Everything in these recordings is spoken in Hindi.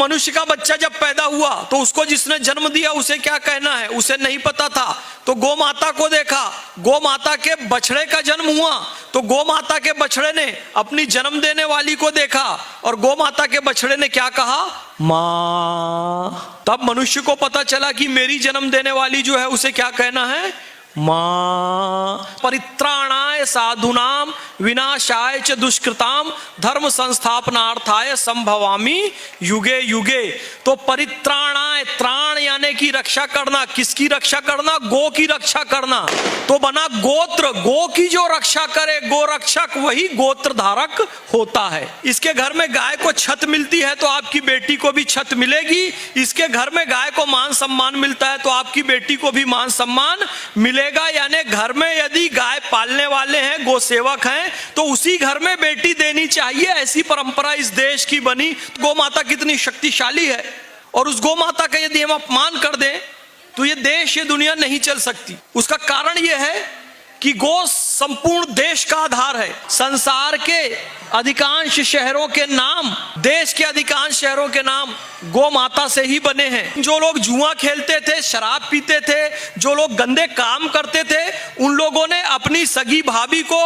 मनुष्य का बच्चा जब पैदा हुआ तो उसको जिसने जन्म दिया उसे क्या कहना है, उसे नहीं पता था। तो गौ माता को देखा, गौ माता के बछड़े का जन्म हुआ तो गौ माता के बछड़े ने अपनी जन्म देने वाली को देखा और गौ माता के बछड़े ने क्या कहा, माँ। तब मनुष्य को पता चला कि मेरी जन्म देने वाली जो है उसे क्या कहना है, मां। परित्राणाय साधुनाम विनाशाय च दुष्कृताम धर्म संस्थापनार्थाय संभवामि युगे युगे। तो परित्राणाय, त्राण यानी कि रक्षा करना। किसकी रक्षा करना, गो की रक्षा करना। तो बना गोत्र, गो की जो रक्षा करे गो रक्षक वही गोत्र धारक होता है। इसके घर में गाय को छत मिलती है तो आपकी बेटी को भी छत मिलेगी। इसके घर में गाय को मान सम्मान मिलता है तो आपकी बेटी को भी मान सम्मान मिलेगा। यानी घर में यदि गाय पालने वाले हैं, गो सेवक हैं, तो उसी घर में बेटी देनी चाहिए। ऐसी परंपरा इस देश की बनी। गौ माता कितनी शक्तिशाली है और उस गौ माता का यदि हम अपमान कर दें तो ये देश, ये दुनिया नहीं चल सकती। उसका कारण यह है कि गौ संपूर्ण देश का आधार है। संसार के अधिकांश शहरों के नाम, देश के अधिकांश शहरों के नाम गौ माता से ही बने हैं। जो लोग जुआ खेलते थे, शराब पीते थे, जो लोग गंदे काम करते थे, उन लोगों ने अपनी सगी भाभी को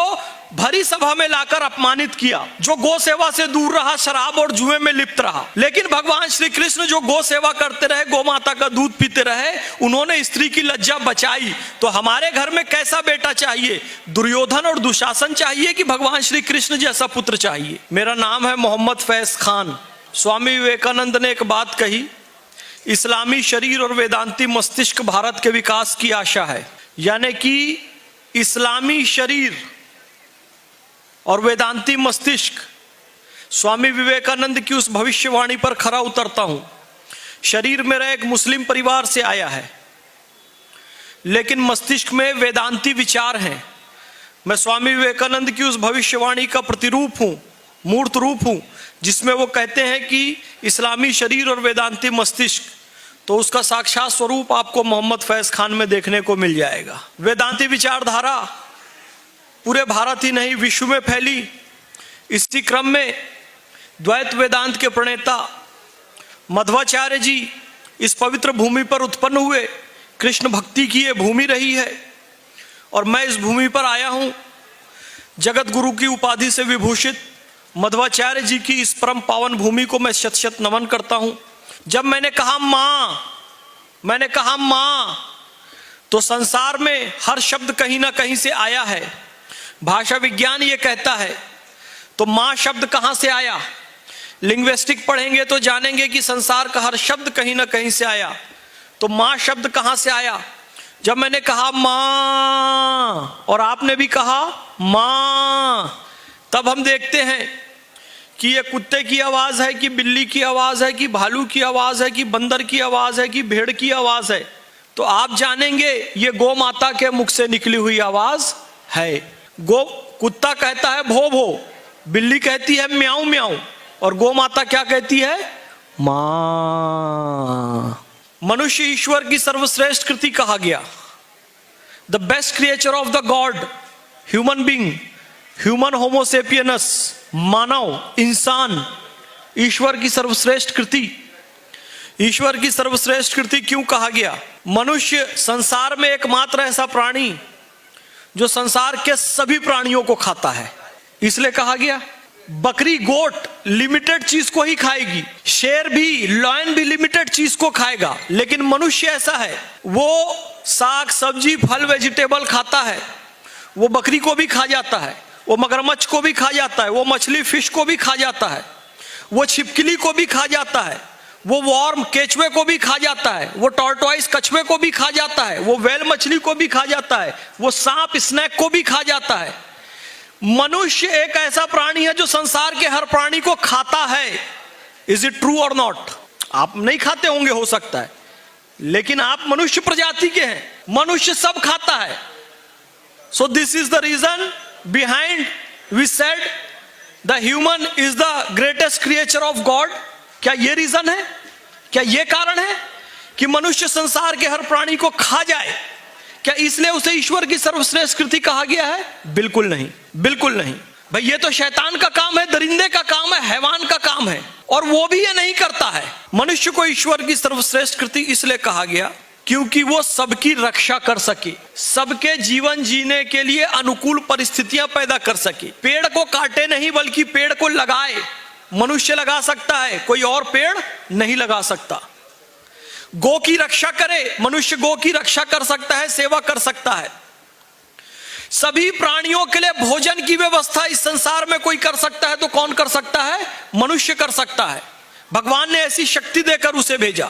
भरी सभा में लाकर अपमानित किया। जो गौ सेवा से दूर रहा, शराब और जुए में लिप्त रहा। लेकिन भगवान श्री कृष्ण जो गौ सेवा करते रहे, गौ माता का दूध पीते रहे, उन्होंने स्त्री की लज्जा बचाई। तो हमारे घर में कैसा बेटा चाहिए, दुर्योधन और दुशासन चाहिए कि भगवान श्री कृष्ण जैसा पुत्र चाहिए। मेरा नाम है मोहम्मद फैज खान। स्वामी विवेकानंद ने एक बात कही, इस्लामी शरीर और वेदांती मस्तिष्क भारत के विकास की आशा है। यानी कि इस्लामी शरीर और वेदांती मस्तिष्क, स्वामी विवेकानंद की उस भविष्यवाणी पर खरा उतरता हूं। शरीर मेरा एक मुस्लिम परिवार से आया है, लेकिन मस्तिष्क में वेदांती विचार हैं। मैं स्वामी विवेकानंद की उस भविष्यवाणी का प्रतिरूप हूं, मूर्त रूप हूं, जिसमें वो कहते हैं कि इस्लामी शरीर और वेदांती मस्तिष्क। तो उसका साक्षात स्वरूप आपको मोहम्मद फैज खान में देखने को मिल जाएगा। वेदांती विचारधारा पूरे भारत ही नहीं विश्व में फैली। इसी क्रम में द्वैत वेदांत के प्रणेता मध्वाचार्य जी इस पवित्र भूमि पर उत्पन्न हुए। कृष्ण भक्ति की ये भूमि रही है और मैं इस भूमि पर आया हूं। जगत गुरु की उपाधि से विभूषित मध्वाचार्य जी की इस परम पावन भूमि को मैं शत शत नमन करता हूं। जब मैंने कहा मां, तो संसार में हर शब्द कहीं ना कहीं से आया है। भाषा विज्ञान ये कहता है। तो मां शब्द कहां से आया, लिंग्विस्टिक पढ़ेंगे तो जानेंगे कि संसार का हर शब्द कहीं ना कहीं से आया। तो मां शब्द कहां से आया, जब मैंने कहा मां और आपने भी कहा मां, तब हम देखते हैं कि ये कुत्ते की आवाज है कि बिल्ली की आवाज है कि भालू की आवाज है कि बंदर की आवाज है कि भेड़ की आवाज है। तो आप जानेंगे ये गौ माता के मुख से निकली हुई आवाज है। कुत्ता कहता है भो भो, बिल्ली कहती है म्याऊं म्याऊं, और गौ माता क्या कहती है, मां। मनुष्य ईश्वर की सर्वश्रेष्ठ कृति कहा गया। The best creature of the God, human being, human homo sapiens, मानव, इंसान, ईश्वर की सर्वश्रेष्ठ कृति। ईश्वर की सर्वश्रेष्ठ कृति क्यों कहा गया? मनुष्य संसार में एकमात्र ऐसा प्राणी जो संसार के सभी प्राणियों को खाता है, इसलिए कहा गया। बकरी, गोट लिमिटेड चीज को ही खाएगी, शेर भी, लॉयन भी लिमिटेड चीज को खाएगा, लेकिन मनुष्य ऐसा है, वो साग सब्जी फल वेजिटेबल खाता है। वो बकरी को भी खा जाता है, वो मगरमच्छ को भी खा जाता है, वो मछली फिश को भी खा जाता है, वो छिपकली को भी खा जाता है, वो वॉर्म केचुए को भी खा जाता है, वो टॉर्टोइस कछुए को भी खा जाता है, वो व्हेल मछली को भी खा जाता है, वो सांप स्नेक को भी खा जाता है। मनुष्य एक ऐसा प्राणी है जो संसार के हर प्राणी को खाता है। इज इट ट्रू और नॉट? आप नहीं खाते होंगे, हो सकता है, लेकिन आप मनुष्य प्रजाति के हैं। मनुष्य सब खाता है। So this is the reason behind we said the human is the greatest creature of God. क्या ये रीजन है? क्या ये कारण है कि मनुष्य संसार के हर प्राणी को खा जाए? क्या इसलिए उसे ईश्वर की सर्वश्रेष्ठ कृति कहा गया है? बिल्कुल नहीं, बिल्कुल नहीं। भाई ये तो शैतान का काम है, दरिंदे का काम है, हैवान का काम है, और वो भी ये नहीं करता है। मनुष्य को ईश्वर की सर्वश्रेष्ठ कृति इसलिए कहा गया क्योंकि वो सबकी रक्षा कर सके, सबके जीवन जीने के लिए अनुकूल परिस्थितियां पैदा कर सके। पेड़ को काटे नहीं बल्कि पेड़ को लगाए। मनुष्य लगा सकता है, कोई और पेड़ नहीं लगा सकता। गौ की रक्षा करे, मनुष्य गौ की रक्षा कर सकता है, सेवा कर सकता है। सभी प्राणियों के लिए भोजन की व्यवस्था इस संसार में कोई कर सकता है तो कौन कर सकता है? मनुष्य कर सकता है। भगवान ने ऐसी शक्ति देकर उसे भेजा।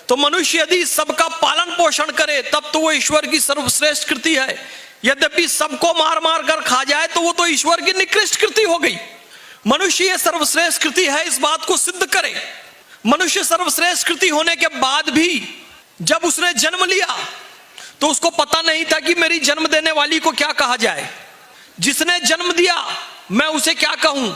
तो मनुष्य यदि सबका पालन पोषण करे तब तो वो ईश्वर की सर्वश्रेष्ठ कृति है। यद्यपि सबको मार मार कर खा जाए तो वो तो ईश्वर की निकृष्ट कृति हो गई। मनुष्य ये सर्वश्रेष्ठ कृति है, इस बात को सिद्ध करे। मनुष्य सर्वश्रेष्ठ कृति होने के बाद भी जब उसने जन्म लिया तो उसको पता नहीं था कि मेरी जन्म देने वाली को क्या कहा जाए। जिसने जन्म दिया मैं उसे क्या कहूं?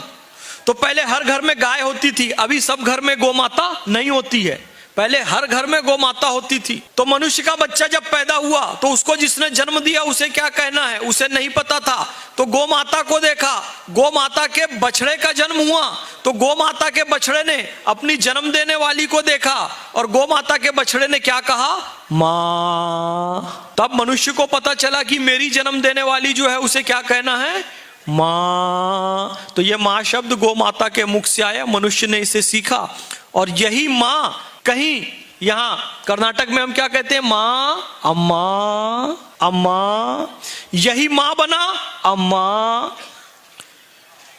तो पहले हर घर में गाय होती थी, अभी सब घर में गौ माता नहीं होती है। पहले हर घर में गौ माता होती थी। तो मनुष्य का बच्चा जब पैदा हुआ तो उसको जिसने जन्म दिया उसे क्या कहना है उसे नहीं पता था। तो गौ माता को देखा, गौ माता के बछड़े का जन्म हुआ तो गौ माता के बछड़े ने अपनी जन्म देने वाली को देखा और गौ माता के बछड़े ने क्या कहा? माँ। तब मनुष्य को पता चला कि मेरी जन्म देने वाली जो है उसे क्या कहना है? माँ। तो ये माँ शब्द गौ माता के मुख से आया, मनुष्य ने इसे सीखा। और यही माँ कहीं यहां कर्नाटक में हम क्या कहते हैं? माँ, अम्मा, अम्मा। यही माँ बना अम्मा,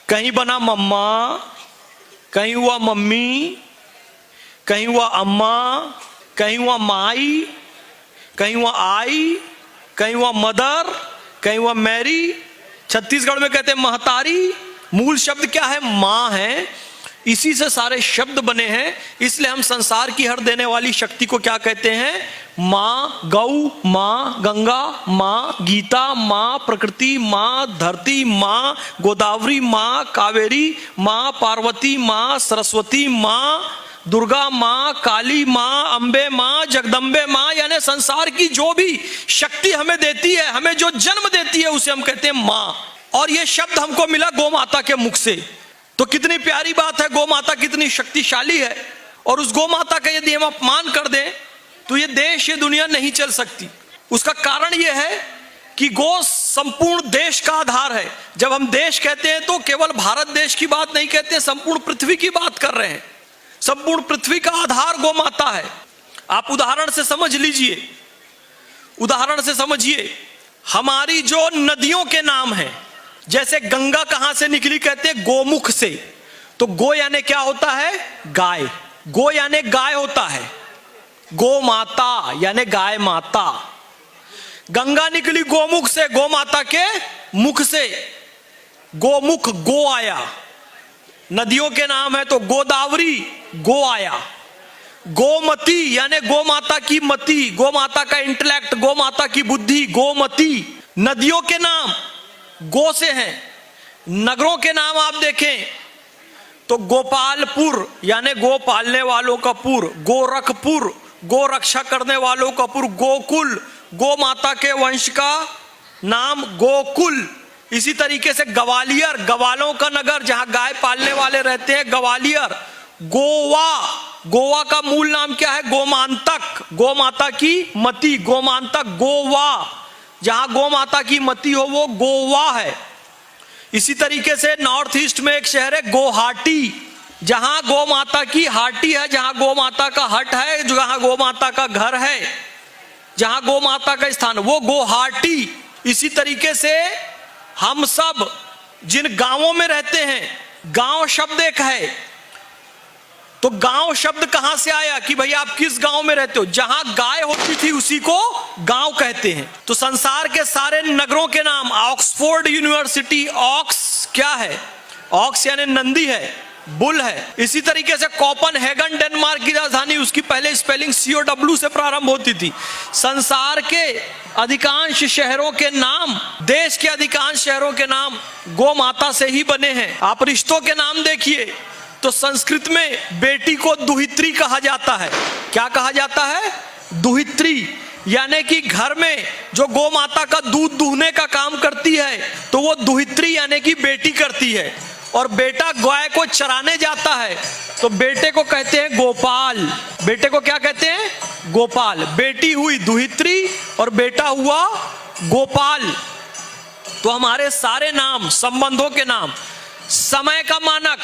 कहीं बना मम्मा, कहीं हुआ मम्मी, कहीं हुआ अम्मा, कहीं हुआ माई, कहीं हुआ आई, कहीं हुआ मदर, कहीं हुआ मैरी। छत्तीसगढ़ में कहते हैं महतारी। मूल शब्द क्या है? माँ है। इसी से सारे शब्द बने हैं। इसलिए हम संसार की हर देने वाली शक्ति को क्या कहते हैं? माँ। गौ माँ, गंगा माँ, गीता माँ, प्रकृति माँ, धरती माँ, गोदावरी माँ, कावेरी माँ, पार्वती माँ, सरस्वती माँ, दुर्गा माँ, काली माँ, अम्बे माँ, जगदम्बे माँ। यानी संसार की जो भी शक्ति हमें देती है, हमें जो जन्म देती है, उसे हम कहते हैं माँ। और ये शब्द हमको मिला गौ माता के मुख से। तो कितनी प्यारी बात है, गौ माता कितनी शक्तिशाली है। और उस गौ माता का यदि हम अपमान कर दें तो ये देश, ये दुनिया नहीं चल सकती। उसका कारण यह है कि गौ संपूर्ण देश का आधार है। जब हम देश कहते हैं तो केवल भारत देश की बात नहीं कहते, संपूर्ण पृथ्वी की बात कर रहे हैं। संपूर्ण पृथ्वी का आधार गौ माता है। आप उदाहरण से समझ लीजिए, उदाहरण से समझिए, हमारी जो नदियों के नाम हैं, जैसे गंगा कहां से निकली? कहते हैं गोमुख से। तो गो यानी क्या होता है? गाय। गो यानी गाय होता है। गो माता यानी गाय माता। गंगा निकली गोमुख से, गो माता के मुख से। गोमुख गो आया। नदियों के नाम है तो गोदावरी गो आया। गोमती यानी गो माता की मति, गो माता का इंटेलेक्ट, गो माता की बुद्धि, गोमती। नदियों के नाम गो से हैं। नगरों के नाम आप देखें तो गोपालपुर यानी गो पालने वालों का पुर, गोरखपुर गो रक्षा करने वालों का पुर, गोकुल गो माता के वंश का नाम गोकुल। इसी तरीके से ग्वालियर ग्वालों का नगर, जहां गाय पालने वाले रहते हैं, ग्वालियर। गोवा, गोवा का मूल नाम क्या है? गोमांतक, गो माता की मति, गोमांतक। गोवा, जहां गौ माता की मति हो वो गोवा है। इसी तरीके से नॉर्थ ईस्ट में एक शहर है गुवाहाटी, जहां गौ माता की हाटी है, जहां गौ माता का हट है, जहां गौ माता का घर है, जहां गौ माता का स्थान, वो गुवाहाटी। इसी तरीके से हम सब जिन गांवों में रहते हैं, गांव शब्द एक है। तो गांव शब्द कहां से आया कि भाई आप किस गांव में रहते हो? जहां गाय होती थी उसी को गांव कहते हैं। तो संसार के सारे नगरों के नाम, ऑक्सफोर्ड यूनिवर्सिटी, ऑक्स क्या है? ऑक्स यानी नंदी है, बुल है। इसी तरीके से कोपनहेगन डेनमार्क की राजधानी, उसकी पहले स्पेलिंग COW से प्रारंभ होती थी। संसार के अधिकांश शहरों के नाम, देश के अधिकांश शहरों के नाम गौ माता से ही बने हैं। आप रिश्तों के नाम देखिए तो संस्कृत में बेटी को दुहित्री कहा जाता है। क्या कहा जाता है? दुहित्री। यानी कि घर में जो गौ माता का दूध दूहने का काम करती है तो वो दुहित्री यानी कि बेटी करती है। और बेटा गाय को चराने जाता है तो बेटे को कहते हैं गोपाल। बेटे को क्या कहते हैं? गोपाल। बेटी हुई दुहित्री और बेटा हुआ गोपाल। तो हमारे सारे नाम संबंधों के नाम। समय का मानक,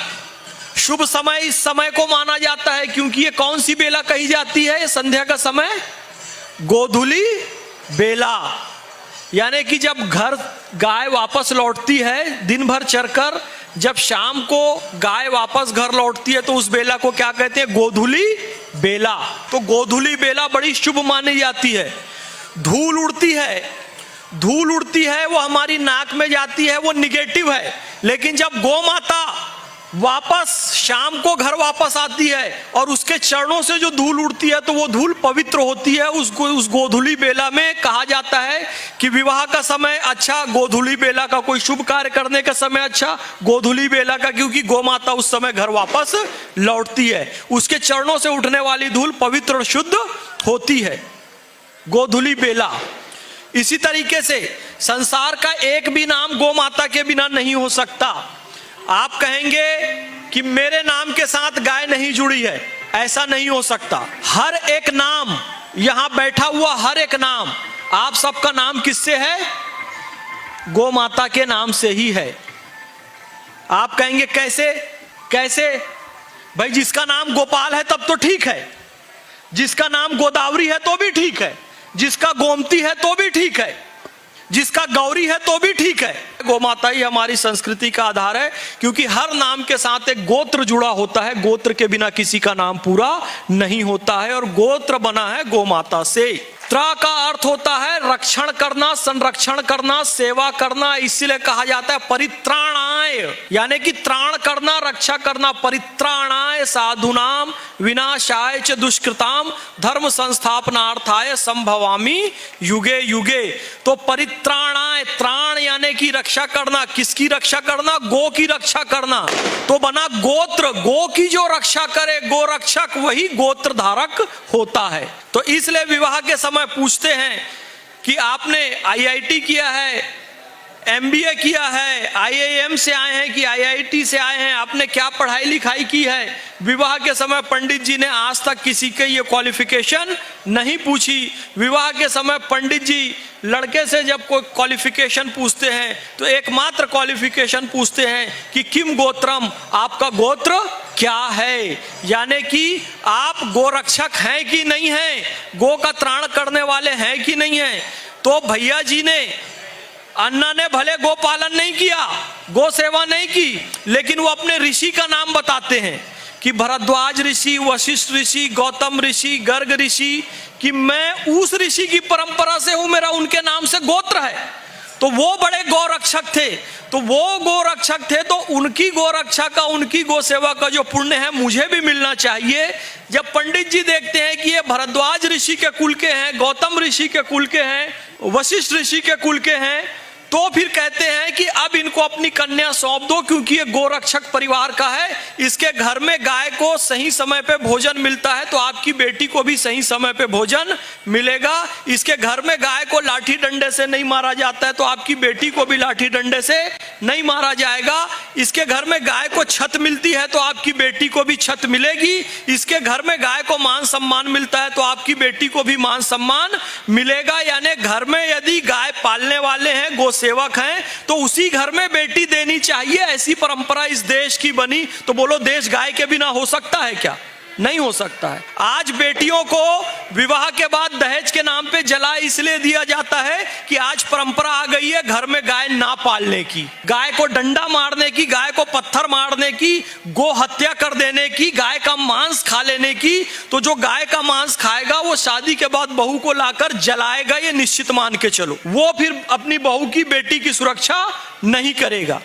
शुभ समय इस समय को माना जाता है क्योंकि ये कौन सी बेला कही जाती है? संध्या का समय, गोधूली बेला। यानी कि जब घर गाय वापस लौटती है दिन भर चरकर, जब शाम को गाय वापस घर लौटती है तो उस बेला को क्या कहते हैं? गोधूली बेला। तो गोधूली बेला बड़ी शुभ मानी जाती है। धूल उड़ती है, धूल उड़ती है वो हमारी नाक में जाती है, वो निगेटिव है। लेकिन जब गौ माता वापस शाम को घर वापस आती है और उसके चरणों से जो धूल उड़ती है तो वो धूल पवित्र होती है। उस गोधूली बेला में कहा जाता है कि विवाह का समय अच्छा, गोधूली बेला का कोई शुभ कार्य करने का समय अच्छा, गोधूली बेला का, क्योंकि गौ माता उस समय घर वापस लौटती है, उसके चरणों से उठने वाली धूल पवित्र और शुद्ध होती है, गोधूली बेला। इसी तरीके से संसार का एक भी नाम गौ माता के बिना नहीं हो सकता। आप कहेंगे कि मेरे नाम के साथ गाय नहीं जुड़ी है, ऐसा नहीं हो सकता। हर एक नाम, यहां बैठा हुआ हर एक नाम, आप सबका नाम किससे है? गौ माता के नाम से ही है। आप कहेंगे कैसे? कैसे भाई, जिसका नाम गोपाल है तब तो ठीक है, जिसका नाम गोदावरी है तो भी ठीक है, जिसका गोमती है तो भी ठीक है, जिसका गौरी है तो भी ठीक है। गौ माता ही हमारी संस्कृति का आधार है क्योंकि हर नाम के साथ एक गोत्र जुड़ा होता है। गोत्र के बिना किसी का नाम पूरा नहीं होता है और गोत्र बना है गौ माता से। त्रा का अर्थ होता है रक्षण करना, संरक्षण करना, सेवा करना। इसीलिए कहा जाता है परित्राणाय, यानी कि त्राण करना, रक्षा करना। परित्राणाय साधुनाम विनाशाय च दुष्कृताम धर्म संस्थापनार्थाय संभवामि युगे युगे। तो परित्राणाय, त्राण यानी कि रक्षा करना। किसकी रक्षा करना? गो की रक्षा करना। तो बना गोत्र, गो की जो रक्षा करे, गो रक्षक, वही गोत्र धारक होता है। तो इसलिए विवाह के समय पूछते हैं कि आपने आईआईटी किया है, एमबीए किया है, आईआईएम से आए हैं कि आईआईटी से आए हैं, आपने क्या पढ़ाई लिखाई की है? विवाह के समय पंडित जी ने आज तक किसी के ये क्वालिफिकेशन नहीं पूछी। विवाह के समय पंडित जी लड़के से जब कोई क्वालिफिकेशन पूछते हैं तो एकमात्र क्वालिफिकेशन पूछते हैं कि किम गोत्रम, आपका गोत्र क्या है, यानी कि आप गोरक्षक हैं कि नहीं हैं, गो का त्राण करने वाले हैं कि नहीं हैं। तो भैया जी ने, अन्ना ने भले गो पालन नहीं किया, गो सेवा नहीं की, लेकिन वो अपने ऋषि का नाम बताते हैं कि भरद्वाज ऋषि, वशिष्ठ ऋषि, गौतम ऋषि, गर्ग ऋषि, कि मैं उस ऋषि की परंपरा से हूं, मेरा उनके नाम से गोत्र है। तो वो बड़े गौरक्षक थे, तो वो गौरक्षक थे, तो उनकी गौरक्षा का, उनकी गौ सेवा का जो पुण्य है मुझे भी मिलना चाहिए। जब पंडित जी देखते हैं कि ये भरद्वाज ऋषि के कुल के हैं, गौतम ऋषि के कुल के हैं, वशिष्ठ ऋषि के कुल के हैं, तो फिर कहते हैं कि अब इनको अपनी कन्या सौंप दो क्योंकि ये गोरक्षक परिवार का है, इसके घर में गाय को सही समय पे भोजन मिलता है तो आपकी बेटी को भी सही समय पे भोजन मिलेगा। इसके घर में गाय को लाठी डंडे से नहीं मारा जाता है तो आपकी बेटी को भी लाठी डंडे से नहीं मारा जाएगा। इसके घर में गाय को छत मिलती है तो आपकी बेटी को भी छत मिलेगी। इसके घर में गाय को मान सम्मान मिलता है तो आपकी बेटी को भी मान सम्मान मिलेगा। यानी घर में यदि गाय पालने वाले हैं, गो सेवक हैं, तो उसी घर में बेटी देनी चाहिए। ऐसी परंपरा इस देश की बनी। तो बोलो देश गाय के बिना हो सकता है क्या? नहीं हो सकता है। आज बेटियों को विवाह के बाद दहेज के नाम पे जला इसलिए दिया जाता है कि आज परंपरा आ गई है घर में गाय ना पालने की, गाय को डंडा मारने की, गाय को पत्थर मारने की, गो हत्या कर देने की, गाय का मांस खा लेने की। तो जो गाय का मांस खाएगा वो शादी के बाद बहू को लाकर जलाएगा, ये निश्चित मान के चलो। वो फिर अपनी बहू की, बेटी की सुरक्षा नहीं करेगा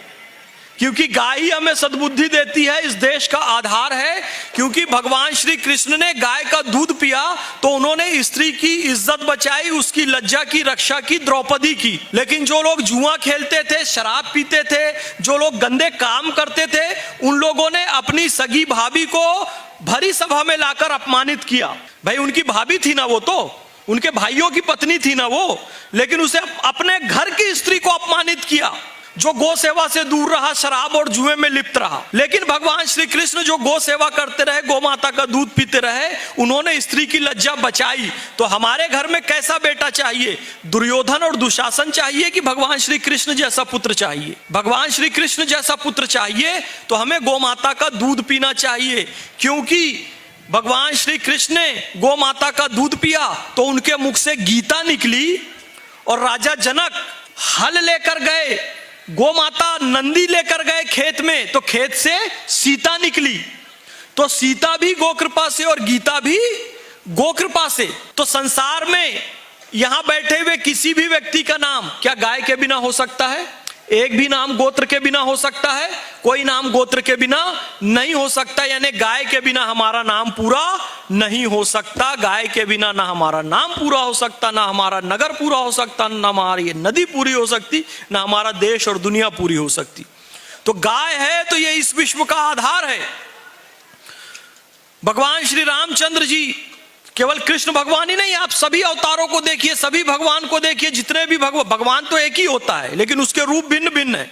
क्योंकि गाय ही हमें सद्बुद्धि देती है, इस देश का आधार है। क्योंकि भगवान श्री कृष्ण ने गाय का दूध पिया तो उन्होंने स्त्री की इज्जत बचाई, उसकी लज्जा की रक्षा की, द्रौपदी की। लेकिन जो लोग जुआ खेलते थे, शराब पीते थे, जो लोग गंदे काम करते थे, उन लोगों ने अपनी सगी भाभी को भरी सभा में लाकर अपमानित किया। भाई उनकी भाभी थी ना वो, तो उनके भाइयों की पत्नी थी ना वो, लेकिन उसे अपने घर की स्त्री को अपमानित किया। जो गो सेवा से दूर रहा, शराब और जुए में लिप्त रहा। लेकिन भगवान श्री कृष्ण जो गो सेवा करते रहे, गो माता का दूध पीते रहे, उन्होंने स्त्री की लज्जा बचाई। तो हमारे घर में कैसा बेटा चाहिए? दुर्योधन और दुशासन चाहिए कि भगवान श्री कृष्ण जैसा पुत्र चाहिए? भगवान श्री कृष्ण जैसा पुत्र चाहिए तो हमें गो माता का दूध पीना चाहिए, क्योंकि भगवान श्री कृष्ण ने गो माता का दूध पिया तो उनके मुख से गीता निकली। और राजा जनक हल लेकर गए, गो माता नंदी लेकर गए खेत में, तो खेत से सीता निकली। तो सीता भी गो कृपा से और गीता भी गो कृपा से। तो संसार में यहां बैठे हुए किसी भी व्यक्ति का नाम क्या गाय के बिना हो सकता है? एक भी नाम गोत्र के बिना हो सकता है? कोई नाम गोत्र के बिना नहीं हो सकता। यानी गाय के बिना हमारा नाम पूरा नहीं हो सकता। गाय के बिना ना हमारा नाम पूरा हो सकता, ना हमारा नगर पूरा हो सकता, ना हमारी नदी पूरी हो सकती, ना हमारा देश और दुनिया पूरी हो सकती। तो गाय है तो ये इस विश्व का आधार है। भगवान श्री रामचंद्र जी केवल कृष्ण भगवान ही नहीं, आप सभी अवतारों को देखिए, सभी भगवान को देखिए, जितने भी भगवान तो एक ही होता है, लेकिन उसके रूप भिन्न भिन्न है।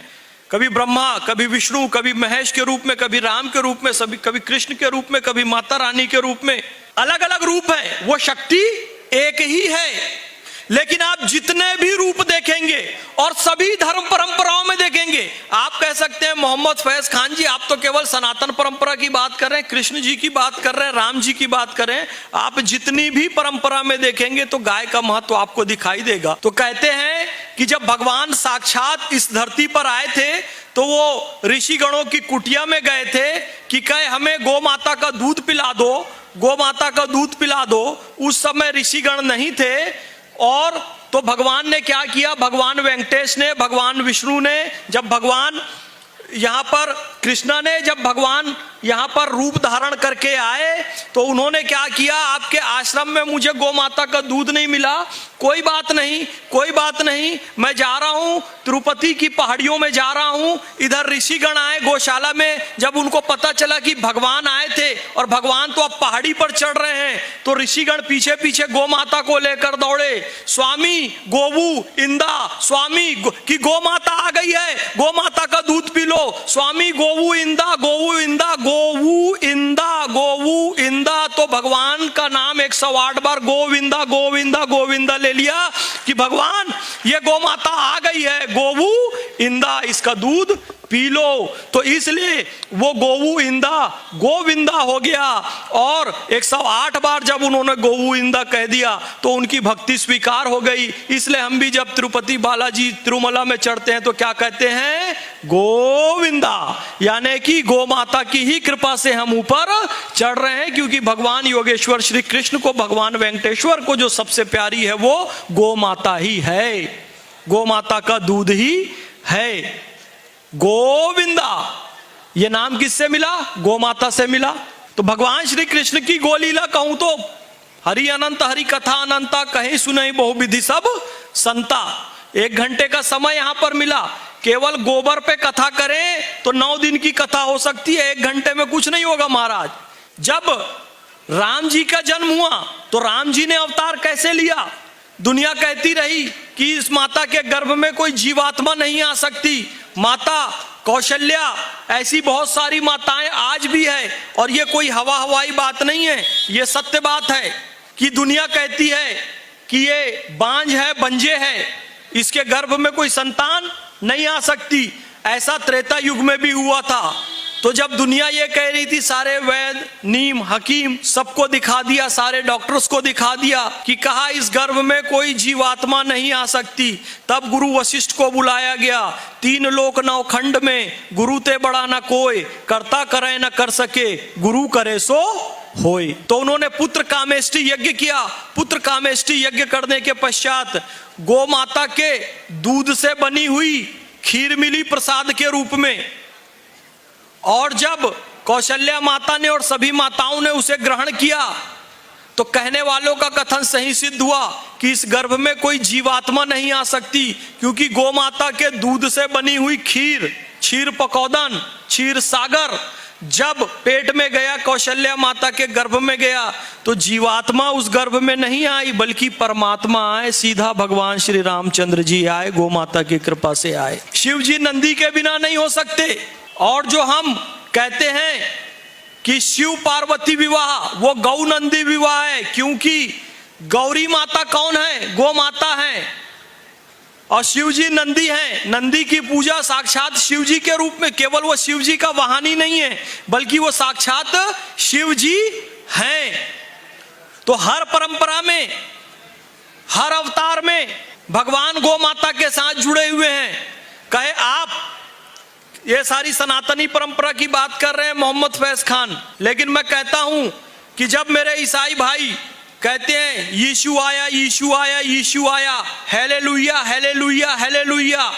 कभी ब्रह्मा, कभी विष्णु, कभी महेश के रूप में, कभी राम के रूप में, कभी कृष्ण के रूप में, कभी माता रानी के रूप में, अलग अलग रूप है। वो शक्ति एक ही है। लेकिन आप जितने भी रूप देखेंगे और सभी धर्म परंपराओं में देखेंगे, आप कह सकते हैं मोहम्मद फैज खान जी आप तो केवल सनातन परंपरा की बात कर रहे हैं, कृष्ण जी की बात कर रहे हैं, राम जी की बात कर रहे हैं। आप जितनी भी परंपरा में देखेंगे तो गाय का महत्व आपको दिखाई देगा। तो कहते हैं कि जब भगवान साक्षात इस धरती पर आए थे तो वो ऋषि गणों की कुटिया में गए थे कि कहे हमें गौ माता का दूध पिला दो, गौ माता का दूध पिला दो। उस समय ऋषिगण नहीं थे। और तो भगवान ने क्या किया? भगवान वेंकटेश ने, भगवान विष्णु ने, जब भगवान यहाँ पर कृष्णा ने जब भगवान यहाँ पर रूप धारण करके आए तो उन्होंने क्या किया? आपके आश्रम में मुझे गौ माता का दूध नहीं मिला, कोई बात नहीं, कोई बात नहीं, मैं जा रहा हूँ तिरुपति की पहाड़ियों में जा रहा हूँ। इधर ऋषिगण आए गौशाला में, जब उनको पता चला कि भगवान आए थे और भगवान तो अब पहाड़ी पर चढ़ रहे हैं, तो ऋषिगण पीछे पीछे गौ माता को लेकर दौड़े। स्वामी गोवू इंदा, स्वामी की गौ माता आ गई है, गौ माता का दूध पी लो। स्वामी गोवू इंदा, गोवू इंदा, गोवू इंदा, गोवू इंदा। तो भगवान का नाम 108 बार गोविंदा गोविंदा गोविंदा ले लिया कि भगवान ये गौ माता आ गई है, गोवू इंदा, इसका दूध पी लो। तो इसलिए वो गोवू इंदा गोविंदा हो गया। और 108 बार जब उन्होंने गोवू इंदा कह दिया तो उनकी भक्ति स्वीकार हो गई। इसलिए हम भी जब तिरुपति बालाजी तिरुमला में चढ़ते हैं तो क्या कहते हैं? गोविंदा, यानी कि गौ माता की ही कृपा से हम ऊपर चढ़ रहे हैं, क्योंकि भगवान योगेश्वर श्री कृष्ण को, भगवान वेंकटेश्वर को जो सबसे प्यारी है वो गौ माता ही है, गौ माता का दूध ही है। गोविंदा ये नाम किससे मिला? गौ माता से मिला। तो भगवान श्री कृष्ण की गोलीला कहूं तो हरि अनंत, हरि कथा अनंता, कहीं सुनई बहुविधि सब संता। 1 घंटे का समय यहां पर मिला, केवल गोबर पे कथा करें तो 9 दिन की कथा हो सकती है, 1 घंटे में कुछ नहीं होगा महाराज। जब राम जी का जन्म हुआ तो राम जी ने अवतार कैसे लिया? दुनिया कहती रही कि इस माता के गर्भ में कोई जीवात्मा नहीं आ सकती। माता कौशल्या, ऐसी बहुत सारी माताएं आज भी है, और ये कोई हवाई बात नहीं है, ये सत्य बात है कि दुनिया कहती है कि ये बांझ है, बंजे है, इसके गर्भ में कोई संतान नहीं आ सकती। ऐसा त्रेता युग में भी हुआ था। तो जब दुनिया ये कह रही थी, सारे वैद, नीम, हकीम सबको दिखा दिया, सारे डॉक्टर्स को दिखा दिया कि कहा इस गर्भ में कोई जीवात्मा नहीं आ सकती, तब गुरु वशिष्ठ को बुलाया गया। 3 लोक 9 खंड में गुरु ते बड़ा न कोई, करता करे न कर सके, गुरु करे सो होय। तो उन्होंने पुत्र कामेष्टि यज्ञ किया। पुत्र कामेष्टि यज्ञ करने के पश्चात गौ माता के दूध से बनी हुई खीर मिली प्रसाद के रूप में। और जब कौशल्या माता ने और सभी माताओं ने उसे ग्रहण किया तो कहने वालों का कथन सही सिद्ध हुआ कि इस गर्भ में कोई जीवात्मा नहीं आ सकती, क्योंकि गौ माता के दूध से बनी हुई खीर, क्षीर पकौदन, क्षीर सागर, जब पेट में गया, कौशल्या माता के गर्भ में गया, तो जीवात्मा उस गर्भ में नहीं आई, बल्कि परमात्मा आए, सीधा भगवान श्री रामचंद्र जी आए, गौ माता की कृपा से आए। शिव जी नंदी के बिना नहीं हो सकते। और जो हम कहते हैं कि शिव पार्वती विवाह, वो गौ नंदी विवाह है, क्योंकि गौरी माता कौन है? गौ माता है, और शिव जी नंदी हैं। नंदी की पूजा साक्षात शिव जी के रूप में, केवल वो शिव जी का वाहन ही नहीं है, बल्कि वो साक्षात शिव जी हैं। तो हर परंपरा में, हर अवतार में भगवान गौ माता के साथ जुड़े हुए हैं। कहे आप ये सारी सनातनी परंपरा की बात कर रहे हैं मोहम्मद फैज खान, लेकिन मैं कहता हूं कि जब मेरे ईसाई भाई कहते हैं यीशु आया, यीशु आया, यीशु आया, हालेलुया, हालेलुया, हालेलुया,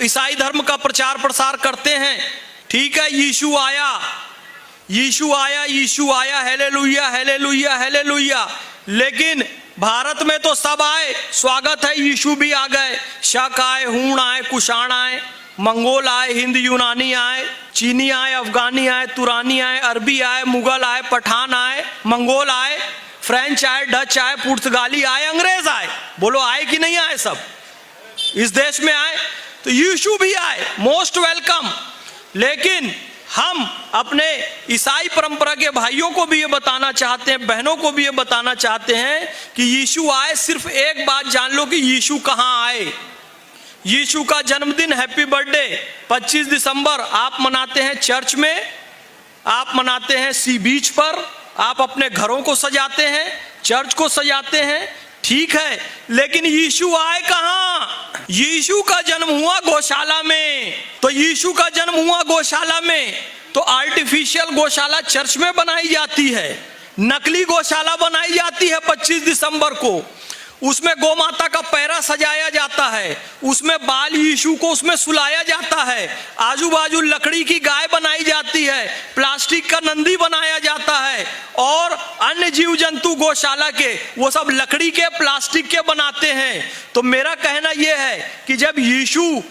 ईसाई धर्म का प्रचार प्रसार करते हैं, ठीक है, यीशु आया, यीशु आया, यीशु आया, हालेलुया, हालेलुया, हालेलुया, लेकिन भारत में तो सब आए, स्वागत है, यीशु भी आ गए, शक आए, हूण आए, कुषाण आए, मंगोल आए, हिंद यूनानी आए, चीनी आए, अफगानी आए, तुरानी आए, अरबी आए, मुगल आए, पठान आए, मंगोल आए, फ्रेंच आए, डच आए, पुर्तगाली आए, अंग्रेज आए। बोलो आए कि नहीं आए? सब इस देश में आए, तो यीशु भी आए, मोस्ट वेलकम। लेकिन हम अपने ईसाई परंपरा के भाइयों को भी ये बताना चाहते हैं, बहनों को भी ये बताना चाहते हैं कि यीशु आए। सिर्फ एक बात जान लो कि यीशु कहाँ आए। यीशु का जन्मदिन, हैप्पी बर्थडे 25 दिसंबर आप मनाते हैं चर्च में, आप मनाते हैं सी बीच पर, आप अपने घरों को सजाते हैं, चर्च को सजाते हैं, ठीक है, लेकिन यीशु आए कहां? यीशु का जन्म हुआ गौशाला में। तो यीशु का जन्म हुआ गौशाला में, तो आर्टिफिशियल गौशाला चर्च में बनाई जाती है, नकली गौशाला बनाई जाती है 25 दिसंबर को। उसमें गौ माता का पैरा सजाया जाता है, उसमें बाल यीशु को उसमें सुलाया जाता है, आजू बाजू लकड़ी की गाय बनाई जाती है, प्लास्टिक का नंदी बनाया जाता है, और अन्य जीव जंतु गौशाला के वो सब लकड़ी के, प्लास्टिक के बनाते हैं। तो मेरा कहना यह है कि जब यीशु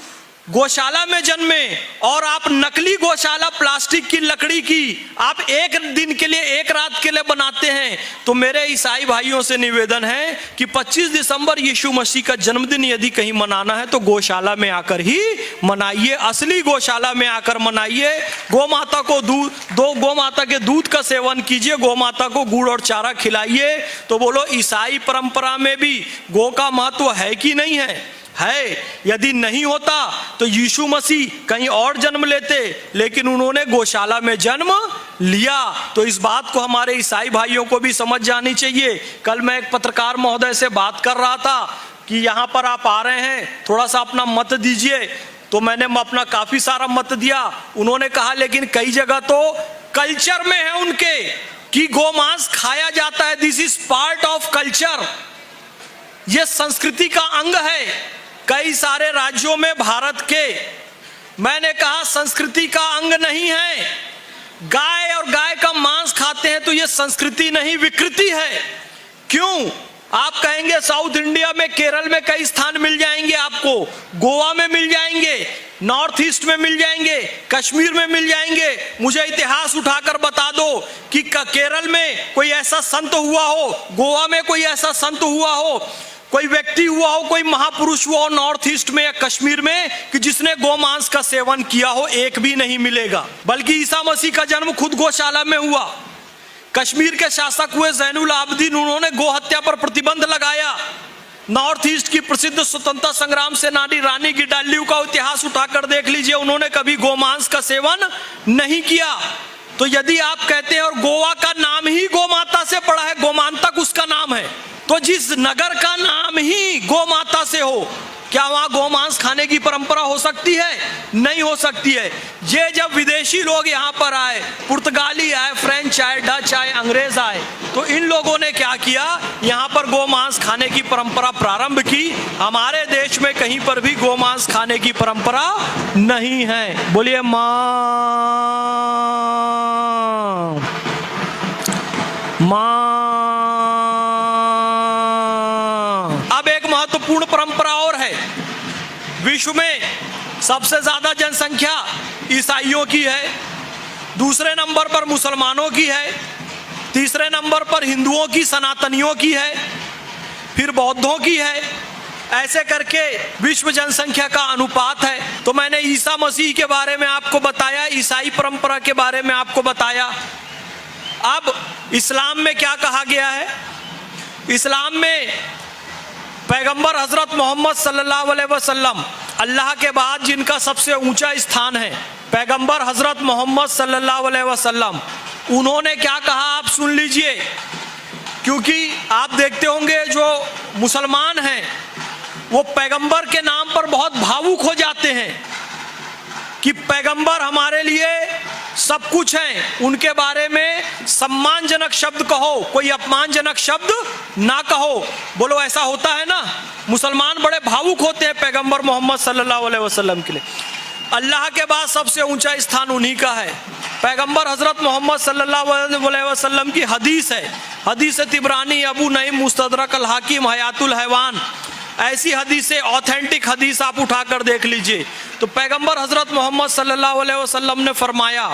गौशाला में जन्मे और आप नकली गौशाला प्लास्टिक की, लकड़ी की आप एक दिन के लिए, एक रात के लिए बनाते हैं, तो मेरे ईसाई भाइयों से निवेदन है कि 25 दिसंबर यीशु मसीह का जन्मदिन यदि कहीं मनाना है तो गौशाला में आकर ही मनाइए, असली गौशाला में आकर मनाइए। गौ माता को गौ माता के दूध का सेवन कीजिए, गौ माता को गुड़ और चारा खिलाइए। तो बोलो ईसाई परंपरा में भी गौ का महत्व है कि नहीं है? है। यदि नहीं होता तो यीशु मसीह कहीं और जन्म लेते, लेकिन उन्होंने गौशाला में जन्म लिया। तो इस बात को हमारे ईसाई भाइयों को भी समझ जानी चाहिए। कल मैं एक पत्रकार महोदय से बात कर रहा था कि यहाँ पर आप आ रहे हैं, थोड़ा सा अपना मत दीजिए, तो मैंने अपना काफी सारा मत दिया। उन्होंने कहा लेकिन कई जगह तो कल्चर में है उनके कि गोमांस खाया जाता है, this is part of culture, ये संस्कृति का अंग है कई सारे राज्यों में भारत के। मैंने कहा संस्कृति का अंग नहीं है। गाय और गाय का मांस खाते हैं तो ये संस्कृति नहीं, विकृति है। क्यों? आप कहेंगे साउथ इंडिया में, केरल में कई स्थान मिल जाएंगे आपको, गोवा में मिल जाएंगे, नॉर्थ ईस्ट में मिल जाएंगे, कश्मीर में मिल जाएंगे। मुझे इतिहास उठाकर बता दो कि केरल में कोई ऐसा संत हुआ हो, गोवा में कोई ऐसा संत हुआ हो, कोई व्यक्ति हुआ हो, कोई महापुरुष हुआ हो नॉर्थ ईस्ट में या कश्मीर में कि जिसने गोमांस का सेवन किया हो? एक भी नहीं मिलेगा। बल्कि ईसा मसीह का जन्म खुद गौशाला में हुआ। कश्मीर के शासक हुए ज़ैनुल आबदीन, उन्होंने गो हत्या पर प्रतिबंध लगाया। नॉर्थ ईस्ट की प्रसिद्ध स्वतंत्रता संग्राम सेनानी रानी गिडाल्यू का इतिहास उठाकर देख लीजिए, उन्होंने कभी गोमांस का सेवन नहीं किया। तो यदि आप कहते हैं, और गोवा का नाम ही गौ माता से पड़ा है, गोमांतक उसका नाम है, तो जिस नगर का नाम ही गौ माता से हो, क्या वहां गोमांस खाने की परंपरा हो सकती है? नहीं हो सकती है। ये जब विदेशी लोग यहाँ पर आए, पुर्तगाली आए, फ्रेंच आए, डच आए, अंग्रेज आए, तो इन लोगों ने क्या किया? यहाँ पर गोमांस खाने की परंपरा प्रारंभ की। हमारे देश में कहीं पर हाँ। भी गोमांस खाने की परंपरा नहीं है। बोलिए मां। अब एक महत्वपूर्ण परंपरा और है। विश्व में सबसे ज्यादा जनसंख्या ईसाइयों की है दूसरे नंबर पर मुसलमानों की है, तीसरे नंबर पर हिंदुओं की, सनातनियों की है, फिर बौद्धों की है। ऐसे करके विश्व जनसंख्या का अनुपात है। तो मैंने ईसा मसीह के बारे में आपको बताया, ईसाई परंपरा के बारे में आपको बताया। अब इस्लाम में क्या कहा गया है? इस्लाम में पैगंबर हजरत मोहम्मद सल्लल्लाहु अलैहि वसल्लम, अल्लाह के बाद जिनका सबसे ऊंचा स्थान है, पैगंबर हजरत मोहम्मद सल्लल्लाहु अलैहि वसल्लम, उन्होंने क्या कहा आप सुन लीजिए। क्योंकि आप देखते होंगे जो मुसलमान हैं वो पैगंबर के नाम पर बहुत भावुक हो जाते हैं कि पैगंबर हमारे लिए सब कुछ हैं, उनके बारे में सम्मानजनक शब्द कहो, कोई अपमानजनक शब्द ना कहो। बोलो ऐसा होता है ना? मुसलमान बड़े भावुक होते हैं पैगंबर मोहम्मद सल्लल्लाहु अलैहि वसल्लम के लिए। अल्लाह के बाद सबसे ऊंचा स्थान उन्हीं का है। पैगंबर हजरत मोहम्मद सल्लल्लाहु अलैहि वसल्लम की हदीस है, हदीस तिबरानी, अबू नईम, मुस्तदरक अल हाकिम, हयातुल हैवान, ऐसी हदीसें, ऑथेंटिक हदीस आप उठाकर देख लीजिए। तो पैगंबर हजरत मोहम्मद सल्लल्लाहु अलैहि वसल्लम ने फरमाया,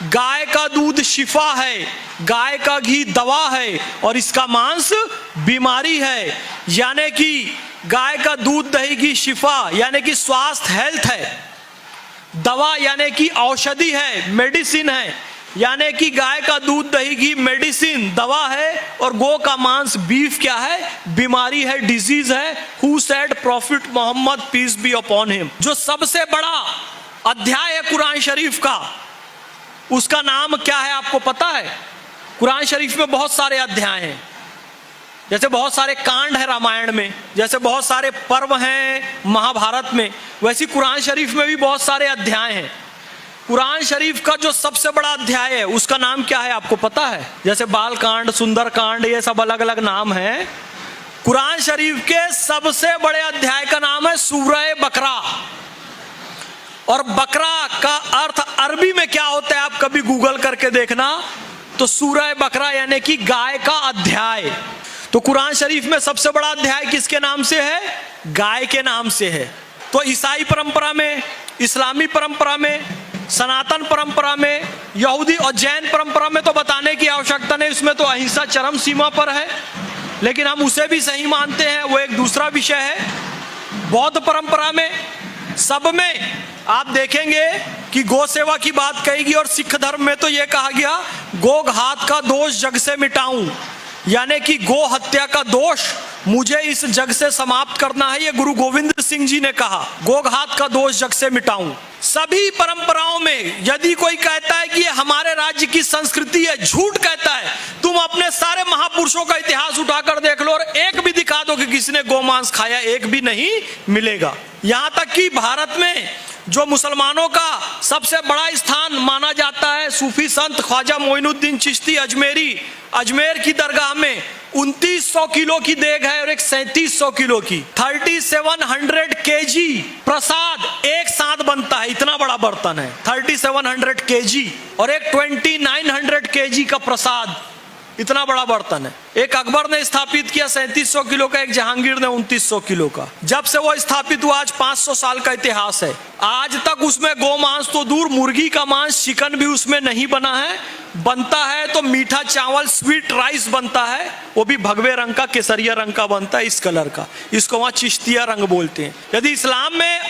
गाय का दूध शिफा है, गाय का घी दवा है और इसका मांस बीमारी है। यानी कि गाय का दूध, दही, घी शिफा यानी कि स्वास्थ्य, हेल्थ है, दवा यानी कि औषधि है, मेडिसिन है। यानी कि गाय का दूध, दही, घी मेडिसिन, दवा है, और गो का मांस, बीफ क्या है? बीमारी है, डिजीज है। Who said? Prophet Muhammad, peace be upon him. जो सबसे बड़ा अध्याय है कुरान शरीफ का, उसका नाम क्या है आपको पता है? कुरान शरीफ में बहुत सारे अध्याय हैं, जैसे बहुत सारे कांड है रामायण में, जैसे बहुत सारे पर्व हैं महाभारत में, वैसी कुरान शरीफ में भी बहुत सारे अध्याय हैं। कुरान शरीफ का जो सबसे बड़ा अध्याय है उसका नाम क्या है आपको पता है? जैसे बाल कांड, सुंदर कांड, ये सब अलग अलग नाम हैं। कुरान शरीफ के सबसे बड़े अध्याय का नाम है सूरह बकरा। और बकरा का अर्थ अरबी में क्या होता है आप कभी गूगल करके देखना। तो सूरह बकरा यानी कि गाय का अध्याय। तो कुरान शरीफ में सबसे बड़ा अध्याय किसके नाम से है? गाय के नाम से है। तो ईसाई परंपरा में, इस्लामी परंपरा में, सनातन परंपरा में, यहूदी और जैन परंपरा में तो बताने की आवश्यकता नहीं, उसमें तो अहिंसा चरम सीमा पर है, लेकिन हम उसे भी सही मानते हैं, वो एक दूसरा विषय है। बौद्ध परंपरा में, सब में आप देखेंगे कि गौ सेवा की बात कहेगी, और सिख धर्म में तो यह कहा गया गो घात का दोष जग से मिटाऊं, यानी कि गो हत्या का दोष मुझे इस जग से समाप्त करना है। ये गुरु गोविंद सिंह जी ने कहा, गोघात का दोष जग से मिटाऊं। सभी परंपराओं में यदि कोई कहता है कि ये हमारे राज्य की संस्कृति है, झूठ कहता है। तुम अपने सारे महापुरुषों का इतिहास उठाकर देख लो और एक भी दिखा दो कि किसी ने गोमांस खाया, एक भी नहीं मिलेगा। यहां तक कि भारत में जो मुसलमानों का सबसे बड़ा स्थान माना जाता है, सूफी संत ख्वाजा मोइनुद्दीन चिश्ती अजमेरी, अजमेर की दरगाह में 2900 किलो की देग है और एक 3700 किलो की 3700 केजी प्रसाद एक साथ बनता है। इतना बड़ा बर्तन है, 3700 केजी, और एक 2900 केजी का प्रसाद, इतना बड़ा बर्तन है। एक अकबर ने स्थापित किया 3700 किलो का, एक जहांगीर ने 2900 किलो का। जब से वो स्थापित हुआ आज 500 साल का इतिहास है। आज तक उसमें गोमांस तो दूर, मुर्गी का मांस, चिकन भी उसमें नहीं बना है। बनता है तो मीठा चावल, स्वीट राइस बनता है, वो भी भगवे रंग का, केसरिया रंग का बनता है, इस कलर का। इसको वहां चिश्तिया रंग बोलते हैं। यदि इस्लाम में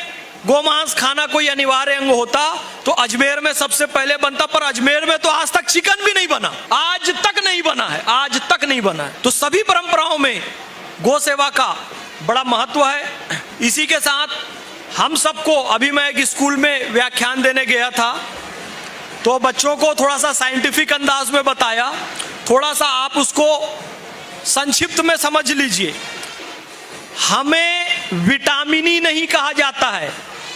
गोमांस खाना कोई अनिवार्य अंग होता तो अजमेर में सबसे पहले बनता, पर अजमेर में तो आज तक चिकन भी नहीं बना, आज तक नहीं बना है, आज तक नहीं बना है। तो सभी परंपराओं में गौ सेवा का बड़ा महत्व है। इसी के साथ हम सबको, अभी मैं एक स्कूल में व्याख्यान देने गया था तो बच्चों को थोड़ा सा साइंटिफिक अंदाज में बताया, थोड़ा सा आप उसको संक्षिप्त में समझ लीजिए। हमें विटामिन ही नहीं कहा जाता है,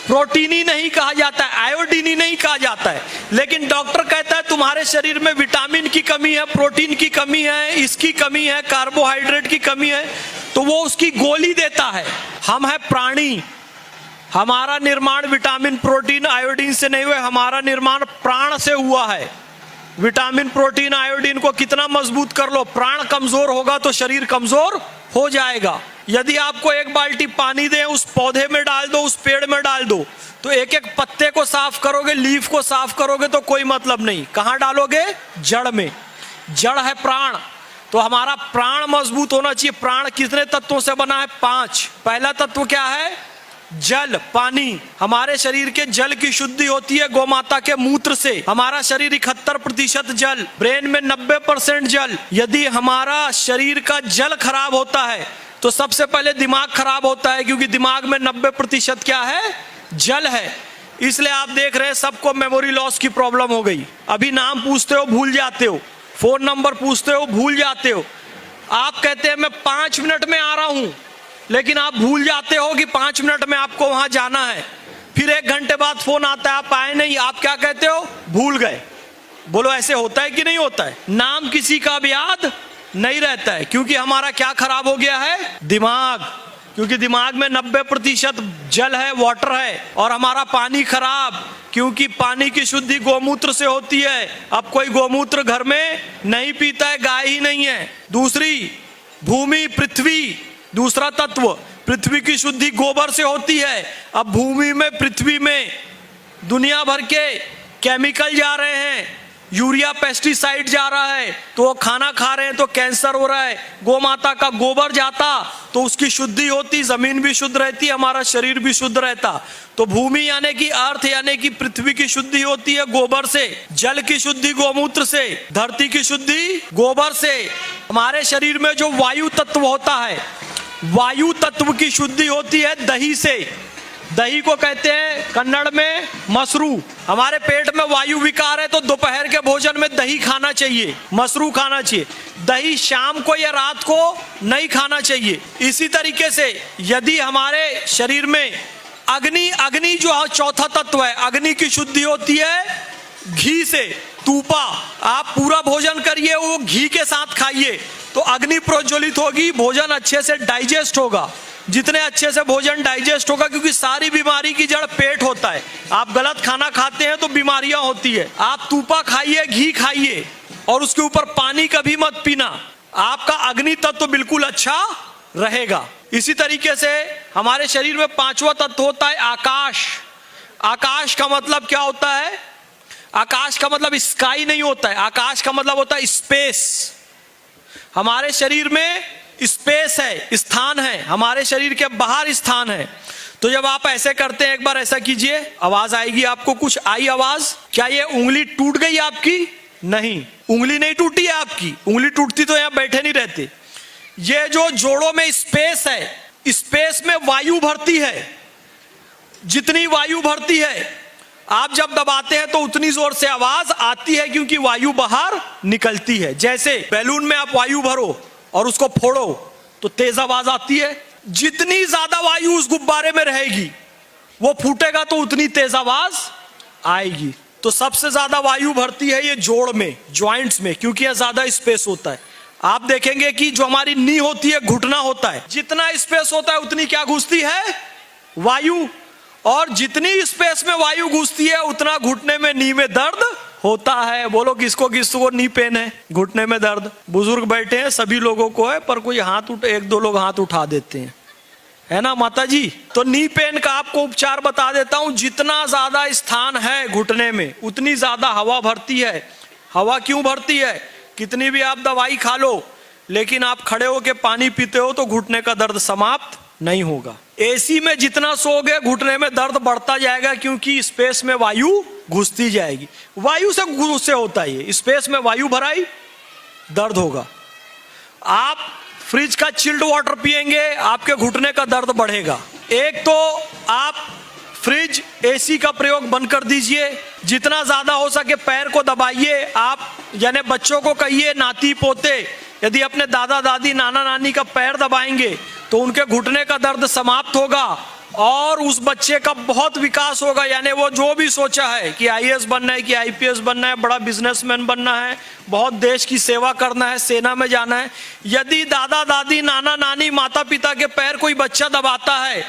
प्रोटीन ही नहीं कहा जाता है, आयोडीन ही नहीं कहा जाता है, लेकिन डॉक्टर कहता है तुम्हारे शरीर में विटामिन की कमी है, प्रोटीन की कमी है, इसकी कमी है, कार्बोहाइड्रेट की कमी है, तो वो उसकी गोली देता है। हम है प्राणी, हमारा निर्माण विटामिन, प्रोटीन, आयोडीन से नहीं हुआ, हमारा निर्माण प्राण से हुआ है। विटामिन, प्रोटीन, आयोडीन को कितना मजबूत कर लो, प्राण कमजोर होगा तो शरीर कमजोर हो जाएगा। यदि आपको एक बाल्टी पानी दें, उस पौधे में डाल दो, उस पेड़ में डाल दो, तो एक एक पत्ते को साफ करोगे, लीफ को साफ करोगे तो कोई मतलब नहीं। कहां डालोगे? जड़ में। जड़ है प्राण, तो हमारा प्राण मजबूत होना चाहिए। प्राण कितने तत्वों से बना है? 5। पहला तत्व क्या है? जल, पानी। हमारे शरीर के जल की शुद्धि होती है गोमाता के मूत्र से। हमारा शरीर 71% जल, ब्रेन में 90% जल। यदि हमारा शरीर का जल खराब होता है तो सबसे पहले दिमाग खराब होता है, क्योंकि दिमाग में 90% क्या है? जल है। इसलिए आप देख रहे हैं सबको मेमोरी लॉस की प्रॉब्लम हो गई। अभी नाम पूछते हो भूल जाते हो, फोन नंबर पूछते हो भूल जाते हो। आप कहते हैं मैं 5 मिनट में आ रहा हूं, लेकिन आप भूल जाते हो कि 5 मिनट में आपको वहां जाना है। फिर 1 घंटे बाद फोन आता है, आप आए नहीं, आप क्या कहते हो? भूल गए। बोलो ऐसे होता है कि नहीं होता है? नाम किसी का भी याद नहीं रहता है, क्योंकि हमारा क्या खराब हो गया है? दिमाग। क्योंकि दिमाग में 90% जल है, वाटर है। और हमारा पानी खराब, क्योंकि पानी की शुद्धि गोमूत्र से होती है। अब कोई गोमूत्र घर में नहीं पीता है, गाय ही नहीं है। दूसरी, भूमि, पृथ्वी, दूसरा तत्व। पृथ्वी की शुद्धि गोबर से होती है। अब भूमि में, पृथ्वी में दुनिया भर के केमिकल जा रहे हैं, यूरिया पेस्टिसाइड जा रहा है, तो वो खाना खा रहे हैं तो कैंसर हो रहा है। गोमाता का गोबर जाता तो उसकी शुद्धि होती, जमीन भी शुद्ध रहती, हमारा शरीर भी शुद्ध रहता। तो भूमि यानी कि अर्थ यानी कि पृथ्वी की शुद्धि होती है गोबर से, जल की शुद्धि गोमूत्र से, धरती की शुद्धि गोबर से। हमारे शरीर में जो वायु तत्व होता है, वायु तत्व की शुद्धि होती है दही से। दही को कहते हैं कन्नड़ में मसरू। हमारे पेट में वायु विकार है तो दोपहर के भोजन में दही खाना चाहिए, मसरू खाना चाहिए। दही शाम को या रात को नहीं खाना चाहिए। इसी तरीके से यदि हमारे शरीर में अग्नि जो चौथा तत्व है, अग्नि की शुद्धि होती है घी से। तूपा, आप पूरा भोजन करिए, वो घी के साथ खाइए तो अग्नि प्रज्वलित होगी, भोजन अच्छे से डाइजेस्ट होगा। जितने अच्छे से भोजन डाइजेस्ट होगा, क्योंकि सारी बीमारी की जड़ पेट होता है। आप गलत खाना खाते हैं तो बीमारियां होती है। आप तूपा खाइए, घी खाइए, और उसके ऊपर पानी कभी मत पीना, आपका अग्नि तत्व बिल्कुल अच्छा रहेगा। इसी तरीके से हमारे शरीर में 5वां तत्व होता है आकाश। आकाश का मतलब क्या होता है? आकाश का मतलब स्काई नहीं होता है, आकाश का मतलब होता है स्पेस। हमारे शरीर में स्पेस है, स्थान है, हमारे शरीर के बाहर स्थान है। तो जब आप ऐसे करते हैं, एक बार ऐसा कीजिए, आवाज आएगी आपको। कुछ आई आवाज? क्या ये उंगली टूट गई आपकी? नहीं, उंगली नहीं टूटी है आपकी। उंगली टूटती तो यहां बैठे नहीं रहते। ये जो जोड़ों में स्पेस है, स्पेस में वायु भरती है। जितनी वायु भरती है, आप जब दबाते हैं तो उतनी जोर से आवाज आती है, क्योंकि वायु बाहर निकलती है। जैसे बैलून में आप वायु भरो और उसको फोड़ो तो तेज आवाज आती है। जितनी ज्यादा वायु उस गुब्बारे में रहेगी, वो फूटेगा तो उतनी तेज आवाज आएगी। तो सबसे ज्यादा वायु भरती है ये जोड़ में, जॉइंट्स में, क्योंकि यह ज्यादा स्पेस होता है। आप देखेंगे कि जो हमारी नी होती है, घुटना होता है, जितना स्पेस होता है उतनी क्या घुसती है? वायु। और जितनी स्पेस में वायु घुसती है उतना घुटने में, नी में दर्द होता है। बोलो किसको किसको नी पेन है? घुटने में दर्द। बुजुर्ग बैठे हैं, सभी लोगों को है, पर कोई हाथ उठ, 1-2 लोग हाथ उठा देते हैं, है ना माता जी? तो नी पेन का आपको उपचार बता देता हूं। जितना ज्यादा स्थान है घुटने में, उतनी ज्यादा हवा भरती है। हवा क्यों भरती है? कितनी भी आप दवाई खा लो, लेकिन आप खड़े होके पानी पीते हो तो घुटने का दर्द समाप्त नहीं होगा। एसी में जितना सोओगे घुटने में दर्द बढ़ता जाएगा, क्योंकि स्पेस में वायु घुसती जाएगी। वायु से होता है ये, स्पेस में वायु भराई, दर्द होगा। आप फ्रिज का चिल्ड वाटर पिएंगे, आपके घुटने का दर्द बढ़ेगा। एक तो आप फ्रिज, एसी का प्रयोग बंद कर दीजिए। जितना ज्यादा हो सके पैर को दबाइए। आप यानी बच्चों को कहिए, नाती पोते यदि अपने दादा दादी, नाना नानी का पैर दबाएंगे तो उनके घुटने का दर्द समाप्त होगा और उस बच्चे का बहुत विकास होगा। यानी वो जो भी सोचा है कि आईएएस बनना है, कि आईपीएस बनना है, बड़ा बिजनेसमैन बनना है, बहुत देश की सेवा करना है, सेना में जाना है, यदि दादा दादी, नाना नानी, माता पिता के पैर कोई बच्चा दबाता है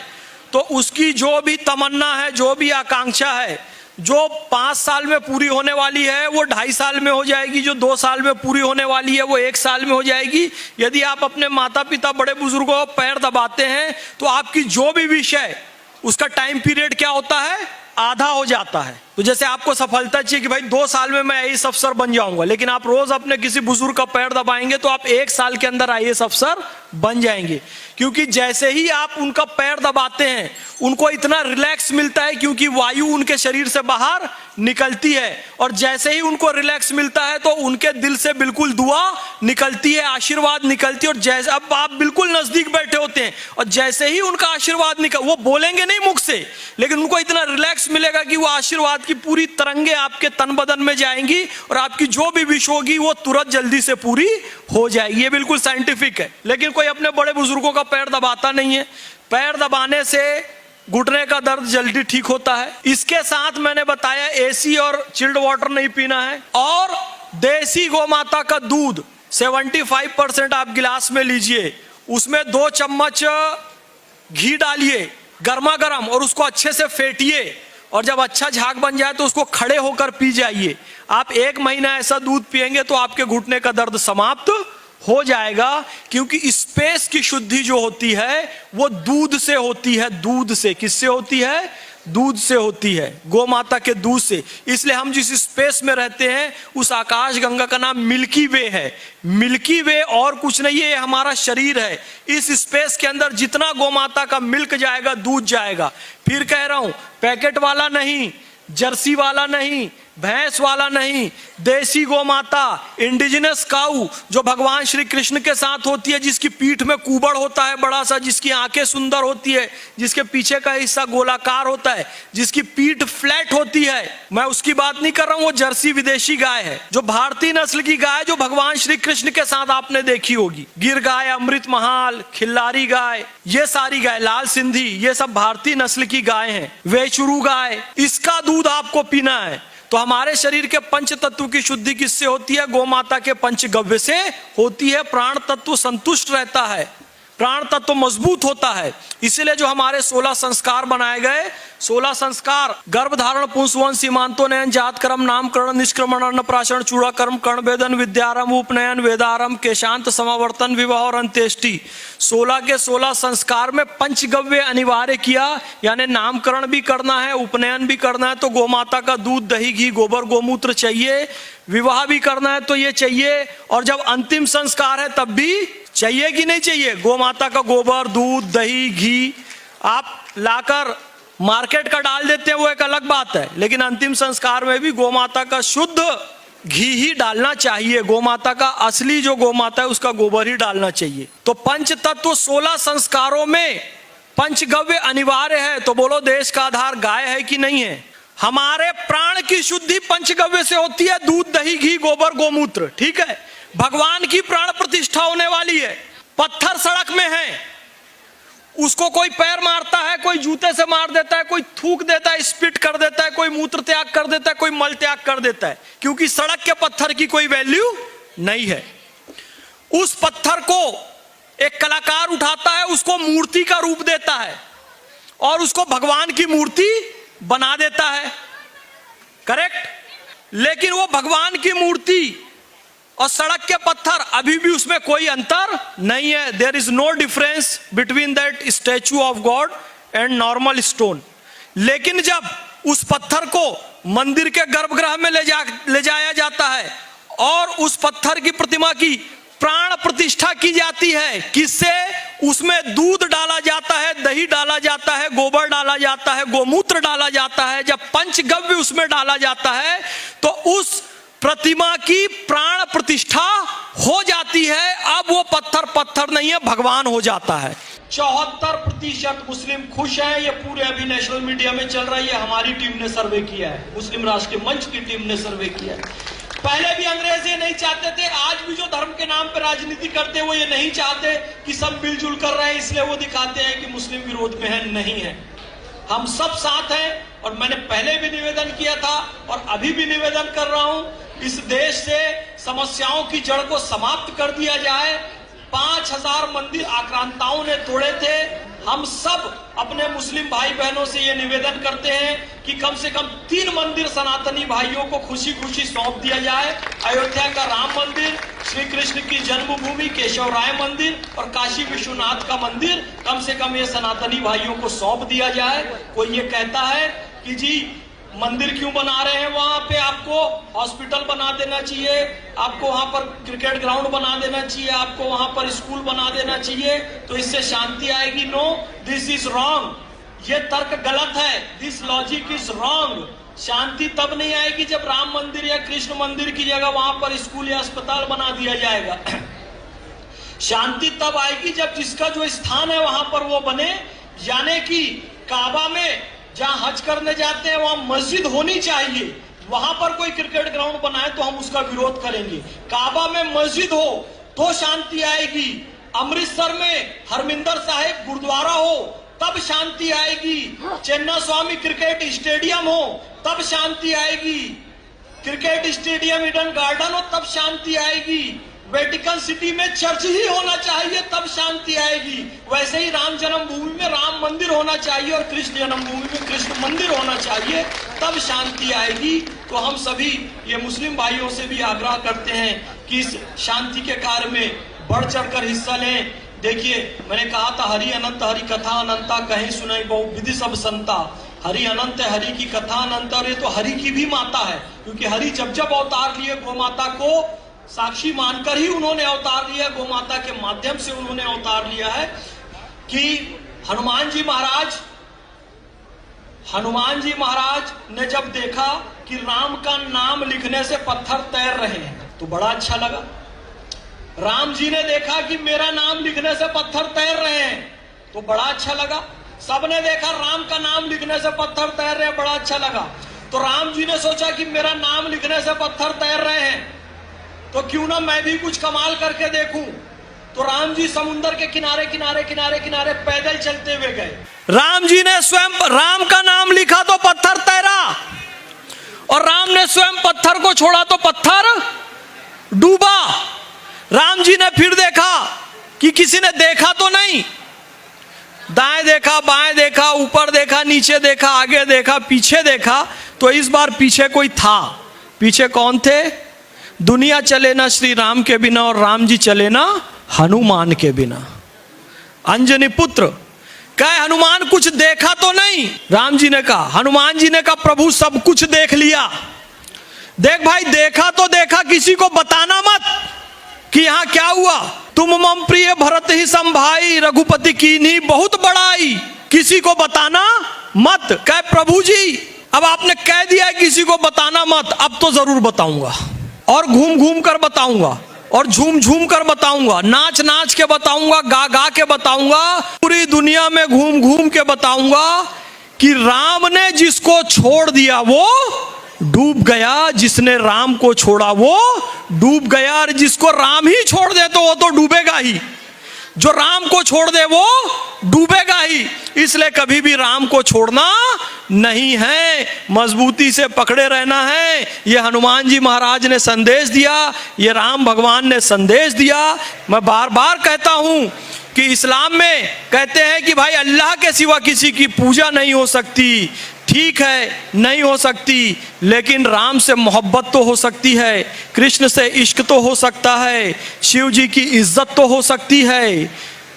तो उसकी जो भी तमन्ना है, जो भी आकांक्षा है, जो 5 साल में पूरी होने वाली है वो 2.5 साल में हो जाएगी, जो 2 साल में पूरी होने वाली है वो 1 साल में हो जाएगी। यदि आप अपने माता पिता, बड़े बुजुर्गों को पैर दबाते हैं तो आपकी जो भी विश है उसका टाइम पीरियड क्या होता है? आधा हो जाता है। तो जैसे आपको सफलता चाहिए कि भाई 2 साल में मैं आईएएस अफसर बन जाऊंगा, लेकिन आप रोज अपने किसी बुजुर्ग का पैर दबाएंगे तो आप 1 साल के अंदर आईएएस अफसर बन जाएंगे। क्योंकि जैसे ही आप उनका पैर दबाते हैं उनको इतना रिलैक्स मिलता है, क्योंकि वायु उनके शरीर से बाहर निकलती है, और जैसे ही उनको रिलैक्स मिलता है तो उनके दिल से बिल्कुल दुआ निकलती है, आशीर्वाद निकलती है। और जैसे अब आप बिल्कुल नजदीक बैठे होते हैं और जैसे ही उनका आशीर्वाद निकल, वो बोलेंगे नहीं मुख से, लेकिन उनको इतना रिलैक्स मिलेगा कि वो आशीर्वाद की पूरी तरंगे आपके तन बदन में जाएंगी और आपकी जो भी विश होगी वो तुरंत जल्दी से पूरी हो जाएगी। ये बिल्कुल साइंटिफिक है। लेकिन कोई अपने बड़े बुजुर्गों का पैर दबाता नहीं है। पैर दबाने से घुटने का दर्द जल्दी ठीक होता है। इसके साथ मैंने बताया एसी और चिल्ड वाटर नहीं पीना है, और देसी गोमाता का दूध 75% आप गिलास में लीजिए, उसमें 2 चम्मच घी डालिए गर्मा गर्म और उसको अच्छे से फेंटिए, और जब अच्छा झाग बन जाए तो उसको खड़े होकर पी जाइए। आप 1 महीना ऐसा दूध पिएंगे तो आपके घुटने का दर्द समाप्त हो जाएगा। क्योंकि स्पेस की शुद्धि जो होती है वो दूध से होती है। दूध से, किससे होती है? दूध से होती है, गोमाता के दूध से। इसलिए हम जिस स्पेस में रहते हैं उस आकाश गंगा का नाम मिल्की वे है। मिल्की वे और कुछ नहीं है, ये हमारा शरीर है। इस स्पेस के अंदर जितना गोमाता का मिल्क जाएगा, दूध जाएगा। फिर कह रहा हूं, पैकेट वाला नहीं, जर्सी वाला नहीं, भैंस वाला नहीं, देसी गोमाता, इंडिजिनस काऊ जो भगवान श्री कृष्ण के साथ होती है, जिसकी पीठ में कुबड़ होता है बड़ा सा, जिसकी आंखें सुंदर होती है, जिसके पीछे का हिस्सा गोलाकार होता है, जिसकी पीठ फ्लैट होती है, मैं उसकी बात नहीं कर रहा हूं। वो जर्सी विदेशी गाय है। जो भारतीय नस्ल की गाय जो भगवान श्री कृष्ण के साथ आपने देखी होगी, गिर गाय, अमृत महाल, खिल्लारी गाय, ये सारी गाय, लाल सिंधी, ये सब भारतीय नस्ल की गाय हैं। वेचुरू गाय, इसका दूध आपको पीना है। तो हमारे शरीर के पंच तत्व की शुद्धि किससे होती है? गोमाता के पंचगव्य से होती है। प्राण तत्व संतुष्ट रहता है, प्राण तत्व मजबूत होता है। इसलिए जो हमारे 16 संस्कार बनाए गए, 16 संस्कार, गर्भ धारण, पुंसवन, सीमांतो नयन, जात कर्म, नामकरण, निष्क्रमण, अन्नप्राशन, चूड़ाकर्म, कर्ण भेदन, विद्यारंभ, उपनयन, वेदारंभ, केशांत, समावर्तन, विवाह और अंत्येष्टि। 16 के 16 संस्कार में पंचगव्य अनिवार्य किया, यानी नामकरण भी करना है, उपनयन भी करना है तो गोमाता का दूध, दही, घी, गोबर, गोमूत्र चाहिए। विवाह भी करना है तो ये चाहिए, और जब अंतिम संस्कार है तब भी चाहिए कि नहीं चाहिए? गोमाता का गोबर, दूध, दही, घी आप लाकर मार्केट का डाल देते हैं वो एक अलग बात है, लेकिन अंतिम संस्कार में भी गोमाता का शुद्ध घी ही डालना चाहिए। गोमाता का असली जो गोमाता है उसका गोबर ही डालना चाहिए। तो पंच तत्व 16 संस्कारों में पंचगव्य अनिवार्य है। तो बोलो, देश का आधार गाय है कि नहीं है? हमारे प्राण की शुद्धि पंचगव्य से होती है, दूध, दही, घी, गोबर, गोमूत्र। ठीक है, भगवान की प्राण प्रतिष्ठा होने वाली है। पत्थर सड़क में है, उसको कोई पैर मारता है, कोई जूते से मार देता है, कोई थूक देता है, स्पिट कर देता है, कोई मूत्र त्याग कर देता है, कोई मल त्याग कर देता है, क्योंकि सड़क के पत्थर की कोई वैल्यू नहीं है। उस पत्थर को एक कलाकार उठाता है, उसको मूर्ति का रूप देता है और उसको भगवान की मूर्ति बना देता है। करेक्ट? लेकिन वो भगवान की मूर्ति और सड़क के पत्थर, अभी भी उसमें कोई अंतर नहीं है। There is no difference between that statue of God and normal stone. लेकिन जब उस पत्थर को मंदिर के गर्भगृह में ले जाया जाता है और उस पत्थर की प्रतिमा की प्राण प्रतिष्ठा की जाती है, किससे? उसमें दूध डाला जाता है, दही डाला जाता है, गोबर डाला जाता है, गोमूत्र डाला जाता है। जब पंचगव्य उसमें डाला जाता है तो उस प्रतिमा की प्राण प्रतिष्ठा हो जाती है। अब वो पत्थर पत्थर नहीं है, भगवान हो जाता है। 74% मुस्लिम खुश हैं। ये पूरे अभी नेशनल मीडिया में चल रही है, हमारी टीम ने सर्वे किया है, मुस्लिम राष्ट्रीय मंच की टीम ने सर्वे किया है। पहले भी अंग्रेज ये नहीं चाहते थे, आज भी जो धर्म के नाम पर राजनीति करते हैं वो ये नहीं चाहते कि सब मिलजुल कर रहे हैं, इसलिए वो दिखाते हैं कि मुस्लिम विरोध में है। नहीं है, हम सब साथ हैं। और मैंने पहले भी निवेदन किया था और अभी भी निवेदन कर रहा हूं, इस देश से समस्याओं की जड़ को समाप्त कर दिया जाए। 5000 मंदिर आक्रांताओं ने तोड़े थे। हम सब अपने मुस्लिम भाई बहनों से ये निवेदन करते हैं कि कम से कम 3 मंदिर सनातनी भाइयों को खुशी खुशी सौंप दिया जाए। अयोध्या का राम मंदिर, श्री कृष्ण की जन्मभूमि केशव राय मंदिर और काशी विश्वनाथ का मंदिर, कम से कम ये सनातनी भाइयों को सौंप दिया जाए। कोई ये कहता है कि जी मंदिर क्यों बना रहे हैं, वहां पे आपको हॉस्पिटल बना देना चाहिए, आपको वहां पर क्रिकेट ग्राउंड बना देना चाहिए, आपको वहां पर स्कूल बना देना चाहिए, तो इससे शांति आएगी। No, this is wrong. ये तर्क गलत है। This logic is wrong. शांति तब नहीं आएगी जब राम मंदिर या कृष्ण मंदिर की जगह वहां पर स्कूल या अस्पताल बना दिया जाएगा। शांति तब आएगी जब जिसका जो स्थान है वहां पर वो बने। यानी कि काबा में जहां हज करने जाते हैं वहां मस्जिद होनी चाहिए, वहां पर कोई क्रिकेट ग्राउंड बनाए तो हम उसका विरोध करेंगे। काबा में मस्जिद हो तो शांति आएगी। अमृतसर में हरमिंदर साहिब गुरुद्वारा हो तब शांति आएगी। चेन्नई स्वामी क्रिकेट स्टेडियम हो तब शांति आएगी। क्रिकेट स्टेडियम ईडन गार्डन हो तब शांति आएगी। वेटिकन सिटी में चर्च ही होना चाहिए तब शांति आएगी। वैसे ही राम जन्मभूमि में राम मंदिर होना चाहिए और कृष्ण जन्मभूमि में कृष्ण मंदिर होना चाहिए, तब शांति आएगी। तो हम सभी ये मुस्लिम भाइयों से भी आग्रह करते हैं कि इस शांति के कार्य में बढ़ चढ़कर हिस्सा लें। देखिए, मैंने कहा था हरि अनंत हरि कथा अनंता, कहीं सुनाई बहु विधि सब संता। हरि अनंत है, हरि की कथा अनंत, और ये तो हरि की भी माता है, क्योंकि हरि जब जब अवतार लिए गौ माता को साक्षी मानकर ही उन्होंने अवतार लिया। गौ माता के माध्यम से उन्होंने अवतार लिया है। कि हनुमान जी महाराज ने जब देखा कि राम का नाम लिखने से पत्थर तैर रहे हैं तो बड़ा अच्छा लगा। राम जी ने देखा कि मेरा नाम लिखने से पत्थर तैर रहे हैं तो बड़ा अच्छा लगा। सबने देखा राम का नाम लिखने से पत्थर तैर रहे हैं, बड़ा अच्छा लगा। तो राम जी ने सोचा कि मेरा नाम लिखने से पत्थर तैर रहे हैं तो क्यों ना मैं भी कुछ कमाल करके देखूं। तो राम जी समुद्र के किनारे किनारे किनारे किनारे पैदल चलते हुए गए। राम जी ने स्वयं राम का नाम लिखा तो पत्थर तैरा, और राम ने स्वयं पत्थर को छोड़ा तो पत्थर डूबा। राम जी ने फिर देखा कि किसी ने देखा तो नहीं। दाएं देखा, बाएं देखा, ऊपर देखा, नीचे देखा, आगे देखा, पीछे देखा, तो इस बार पीछे कोई था। पीछे कौन थे? दुनिया चले ना श्री राम के बिना और राम जी चले ना हनुमान के बिना। अंजनी पुत्र कहे हनुमान कुछ देखा तो नहीं? राम जी ने कहा, हनुमान जी ने कहा प्रभु सब कुछ देख लिया। देख भाई, देखा तो देखा, किसी को बताना मत कि यहां क्या हुआ। तुम मम प्रिय भरत ही संभाई, रघुपति की नहीं बहुत बड़ाई, किसी को बताना मत। कहे प्रभु जी अब आपने कह दिया है किसी को बताना मत, अब तो जरूर बताऊंगा, और घूम घूम कर बताऊंगा, और झूम झूम कर बताऊंगा, नाच नाच के बताऊंगा, गा गा के बताऊंगा, पूरी दुनिया में घूम घूम के बताऊंगा कि राम ने जिसको छोड़ दिया वो डूब गया, जिसने राम को छोड़ा वो डूब गया। और जिसको राम ही छोड़ दे तो वो तो डूबेगा ही, जो राम को छोड़ दे वो डूबेगा ही। इसलिए कभी भी राम को छोड़ना नहीं है, मजबूती से पकड़े रहना है। ये हनुमान जी महाराज ने संदेश दिया, ये राम भगवान ने संदेश दिया। मैं बार बार कहता हूं कि इस्लाम में कहते हैं कि भाई अल्लाह के सिवा किसी की पूजा नहीं हो सकती। ठीक है, नहीं हो सकती, लेकिन राम से मोहब्बत तो हो सकती है, कृष्ण से इश्क तो हो सकता है, शिव जी की इज्जत तो हो सकती है,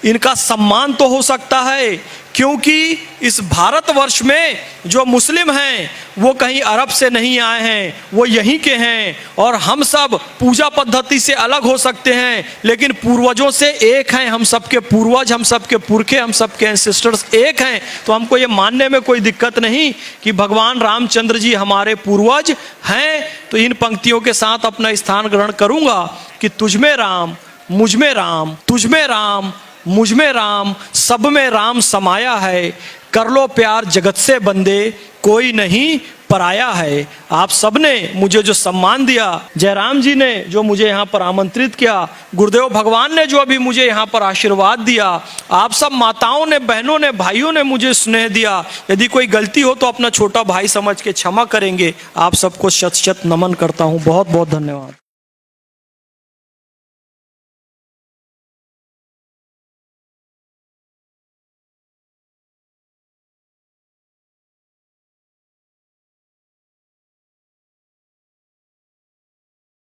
इनका सम्मान तो हो सकता है। क्योंकि इस भारतवर्ष में जो मुस्लिम हैं वो कहीं अरब से नहीं आए हैं, वो यहीं के हैं। और हम सब पूजा पद्धति से अलग हो सकते हैं, लेकिन पूर्वजों से एक हैं। हम सबके पूर्वज, हम सबके पुरखे, हम सबके एंसेस्टर्स एक हैं। तो हमको ये मानने में कोई दिक्कत नहीं कि भगवान रामचंद्र जी हमारे पूर्वज हैं। तो इन पंक्तियों के साथ अपना स्थान ग्रहण करूंगा कि तुझ में राम, मुझ में राम, तुझ में राम, मुझ में राम, सब में राम समाया है। कर लो प्यार जगत से बंदे, कोई नहीं पराया है। आप सबने मुझे जो सम्मान दिया, जयराम जी ने जो मुझे यहाँ पर आमंत्रित किया, गुरुदेव भगवान ने जो अभी मुझे यहाँ पर आशीर्वाद दिया, आप सब माताओं ने, बहनों ने, भाइयों ने मुझे स्नेह दिया। यदि कोई गलती हो तो अपना छोटा भाई समझ के क्षमा करेंगे। आप सबको शत शत नमन करता हूँ। बहुत बहुत धन्यवाद।